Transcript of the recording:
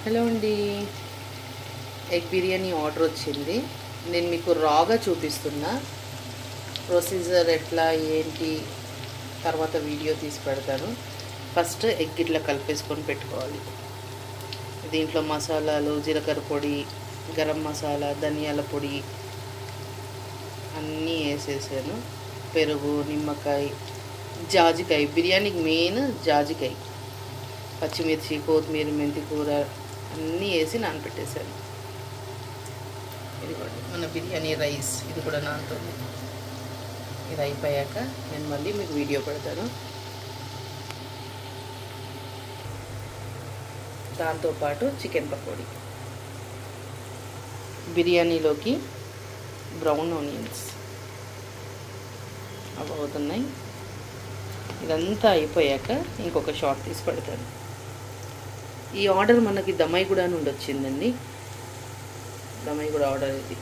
Hello అండి, egg biryani order వచ్చింది. నేను మీకు రాగా చూపిస్తున్నా. ప్రొసీజర్ ఎట్లా ఏంటి తర్వాత వీడియో తీసి పెడతాను. ఫస్ట్ ఎగ్ ఇట్లా కలిపేసుకొని పెట్టుకోవాలి. దీంట్లో మసాలాలు, జీలకర్ర పొడి, గరం మసాలా, ధనియాల పొడి అన్నీ వేసేసాను. పెరుగు, నిమ్మకాయ, జాజికాయ, బిర్యానీకి మెయిన్ జాజికాయ, పచ్చిమిర్చి, కొత్తిమీర, మెంతి కూర అన్నీ వేసి నానబెట్టేసాను. ఇది కూడా మన బిర్యానీ రైస్, ఇది కూడా నానుతుంది. ఇది అయిపోయాక నేను మళ్ళీ మీకు వీడియో పెడతాను. దాంతోపాటు చికెన్ పకోడీ, బిర్యానీలోకి బ్రౌన్ ఆనియన్స్ అవి అవుతున్నాయి. ఇదంతా అయిపోయాక ఇంకొక షాట్ తీసి పెడతాను. ఈ ఆర్డర్ మనకి దమ్మాయిగూడ నుండి వచ్చిందండి. దమ్మాయిగూడ ఆర్డర్ ఇది.